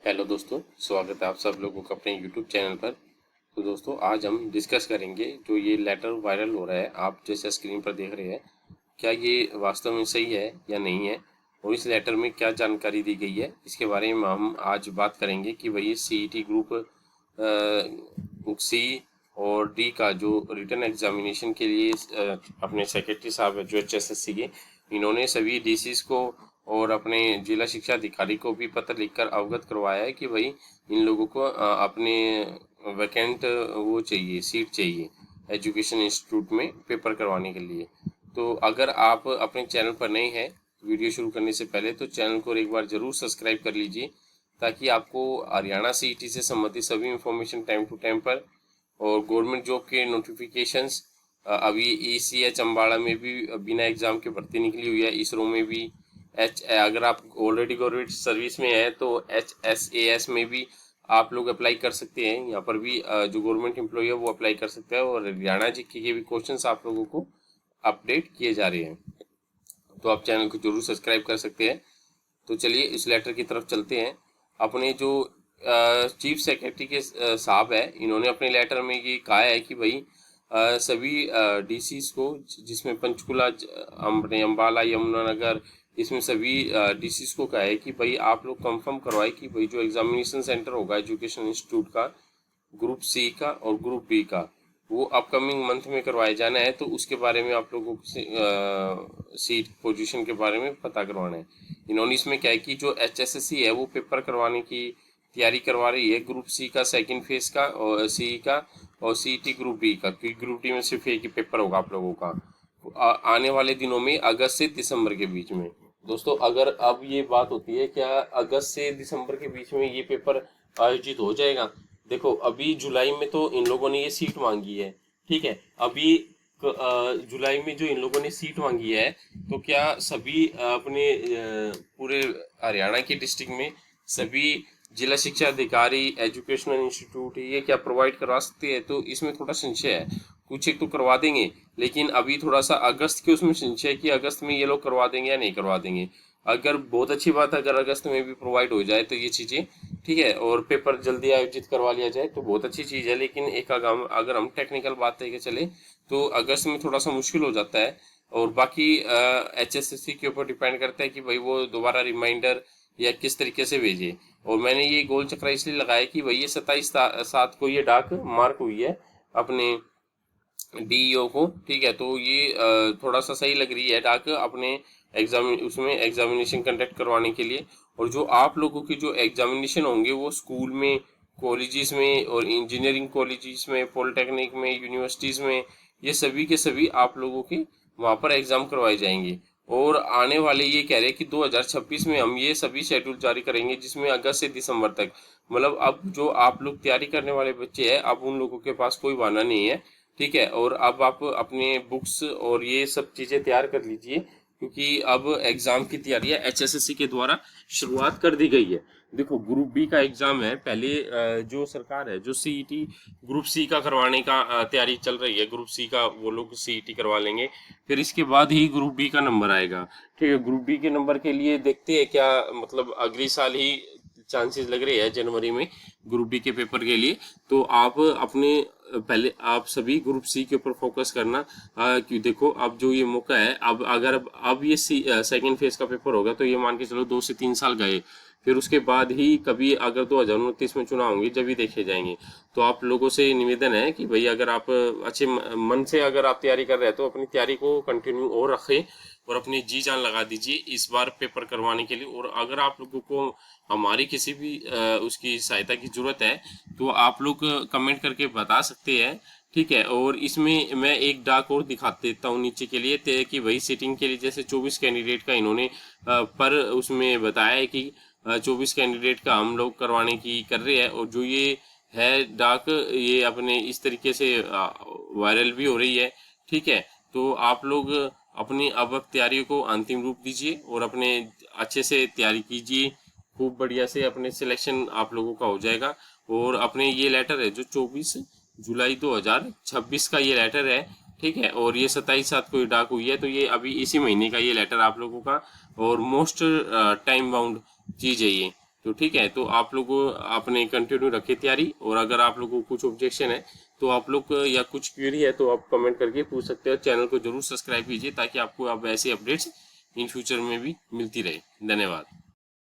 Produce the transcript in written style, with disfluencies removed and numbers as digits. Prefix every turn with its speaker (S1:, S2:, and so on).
S1: Hello दोस्तों, स्वागत है आप सब लोगों का अपने यूट्यूब चैनल पर। तो दोस्तों, आज हम डिस्कस करेंगे जो ये लेटर वायरल हो रहा है, आप जैसे स्क्रीन पर देख रहे हैं, क्या ये वास्तव में सही है या नहीं है, और इस लेटर में क्या जानकारी दी गई है, इसके बारे में हम आज बात करेंगे कि भाई सीईटी ग्रुप सी और डी का जो रिटन एग्जामिनेशन के लिए अपने सेक्रेटरी साहब है जो HSSC के, इन्होंने सभी डीसीज को और अपने जिला शिक्षा अधिकारी को भी पत्र लिखकर अवगत करवाया है कि भाई इन लोगों को अपने वैकेंट वो चाहिए, सीट चाहिए एजुकेशन इंस्टीट्यूट में पेपर करवाने के लिए। तो अगर आप अपने चैनल पर नए हैं, वीडियो शुरू करने से पहले तो चैनल को एक बार जरूर सब्सक्राइब कर लीजिए, ताकि आपको हरियाणा सीईटी से संबंधित सभी इंफॉर्मेशन टाइम टू टाइम पर और गवर्नमेंट जॉब के नोटिफिकेशंस, अभी ECH अम्बाड़ा में भी बिना एग्ज़ाम के भर्ती निकली हुई है, इसरो में भी अगर आप ऑलरेडी गवर्नमेंट सर्विस में है तो HSAS में भी आप लोग अप्लाई कर सकते हैं। यहाँ पर भी जो गवर्नमेंट एम्प्लॉय है वो अप्लाई कर सकते हैं, और हरियाणा जीके के भी क्वेश्चंस आप लोगों को अपडेट किए जा रहे हैं, तो आप चैनल को जरूर सब्सक्राइब कर सकते हैं। तो चलिए इस लेटर की तरफ चलते हैं। अपने जो चीफ सेक्रेटरी के साहब है, इन्होंने अपने लेटर में ये कहा है कि भाई सभी डीसीज को, जिसमें पंचकुला, अपने अम्बाला, यमुनानगर, इसमें सभी डीसीज को कहा है कि भाई आप लोग कंफर्म करवाए कि भाई जो एग्जामिनेशन सेंटर होगा एजुकेशन इंस्टीट्यूट का, ग्रुप सी का और ग्रुप बी का, वो अपकमिंग मंथ में करवाया जाना है। तो उसके बारे में आप लोगों को सीट पोजीशन के बारे में पता करवाना है। इन्होंने इसमें क्या है कि जो HSSC है वो पेपर करवाने की तैयारी करवा रही है, ग्रुप सी का सेकंड फेज का और सी का, और CET ग्रुप बी का, क्योंकि ग्रुप डी में सिर्फ एक ही पेपर होगा आप लोगों का आने वाले दिनों में, अगस्त से दिसंबर के बीच में। दोस्तों, अगर अब ये बात होती है क्या अगस्त से दिसंबर के बीच में ये पेपर आयोजित हो जाएगा? देखो, अभी जुलाई में तो इन लोगों ने ये सीट मांगी है, ठीक है। अभी जुलाई में जो इन लोगों ने सीट मांगी है, तो क्या सभी अपने पूरे हरियाणा के डिस्ट्रिक्ट में सभी जिला शिक्षा अधिकारी, एजुकेशनल इंस्टीट्यूट ये क्या प्रोवाइड करवा सकते हैं? तो इसमें थोड़ा संशय है। कुछ एक तो करवा देंगे, लेकिन अभी थोड़ा सा अगस्त के उसमें संशय है कि अगस्त में ये लोग करवा देंगे या नहीं करवा देंगे। अगर बहुत अच्छी बात है, अगर अगस्त में भी प्रोवाइड हो जाए तो ये चीज़ें, ठीक है, और पेपर जल्दी आयोजित करवा लिया जाए तो बहुत अच्छी चीज़ है। लेकिन एक अगर हम टेक्निकल बात लेके चले तो अगस्त में थोड़ा सा मुश्किल हो जाता है, और बाकी HSSC के ऊपर डिपेंड करता है कि भाई वो दोबारा रिमाइंडर या किस तरीके से भेजे। और मैंने ये गोल चक्रा इसलिए लगाया कि भाई ये 27/7 को ये डाक मार्क हुई है अपने DEO को, ठीक है। तो ये थोड़ा सा सही लग रही है डाक अपने उसमें एग्जामिनेशन कंडक्ट करवाने के लिए। और जो आप लोगों की जो एग्जामिनेशन होंगे वो स्कूल में, कॉलेजेस में और इंजीनियरिंग कॉलेजेस में, पॉलिटेक्निक में, यूनिवर्सिटीज़ में, ये सभी के सभी आप लोगों के वहाँ पर एग्ज़ाम करवाए जाएंगे। और आने वाले ये कह रहे हैं कि 2026 में हम ये सभी शेड्यूल जारी करेंगे, जिसमें अगस्त से दिसंबर तक, मतलब अब जो आप लोग तैयारी करने वाले बच्चे हैं, अब उन लोगों के पास कोई बहाना नहीं है, ठीक है। और अब आप अपने बुक्स और ये सब चीज़ें तैयार कर लीजिए, क्योंकि अब एग्ज़ाम की तैयारी है HSSC के द्वारा शुरुआत कर दी गई है। देखो, ग्रुप बी का एग्ज़ाम है, पहले जो सरकार है जो CET ग्रुप सी का करवाने का तैयारी चल रही है, ग्रुप सी का वो लोग CET करवा लेंगे, फिर इसके बाद ही ग्रुप बी का नंबर आएगा, ठीक है। ग्रुप बी के नंबर के लिए देखते हैं क्या, मतलब अगले साल ही चांसेस लग रहे हैं जनवरी में ग्रुप बी के पेपर के लिए। तो आप अपने पहले आप सभी ग्रुप सी के ऊपर फोकस करना, कि देखो अब जो ये मौका है, अब अगर अब ये सेकेंड फेज का पेपर होगा तो ये मान के चलो 2 से 3 साल गए, फिर उसके बाद ही कभी अगर 2029 में चुनाव होंगे जब भी देखे जाएंगे। तो आप लोगों से निवेदन है कि भाई अगर आप अच्छे मन से अगर आप तैयारी कर रहे हैं तो अपनी तैयारी को कंटिन्यू और रखें, और अपनी जी जान लगा दीजिए इस बार पेपर करवाने के लिए। और अगर आप लोगों को हमारी किसी भी उसकी सहायता की जरूरत है तो आप लोग कमेंट करके बता सकते हैं, ठीक है। और इसमें मैं एक डाक और दिखा देता हूँ नीचे के लिए, कि वही सीटिंग के लिए जैसे 24 कैंडिडेट का इन्होंने पर उसमें बताया है कि 24 कैंडिडेट का हम लोग करवाने की कर रहे हैं। और जो ये है डाक, ये अपने इस तरीके से वायरल भी हो रही है, ठीक है। तो आप लोग अपनी अब तैयारी को अंतिम रूप दीजिए और अपने अच्छे से तैयारी कीजिए, खूब बढ़िया से अपने सिलेक्शन आप लोगों का हो जाएगा। और अपने ये लेटर है जो 24 जुलाई 2026 का ये लेटर है, ठीक है। और ये 27/7 को डाक हुई है, तो ये अभी इसी महीने का ये लेटर आप लोगों का, और मोस्ट टाइम बाउंड चीज है ये, तो ठीक है, तो आप लोग आपने कंटिन्यू रखे तैयारी, और अगर आप लोगों को कुछ ऑब्जेक्शन है तो आप लोग या कुछ क्वेरी है तो आप कमेंट करके पूछ सकते हो। चैनल को जरूर सब्सक्राइब कीजिए ताकि आपको अब ऐसे अपडेट्स इन फ्यूचर में भी मिलती रहे। धन्यवाद।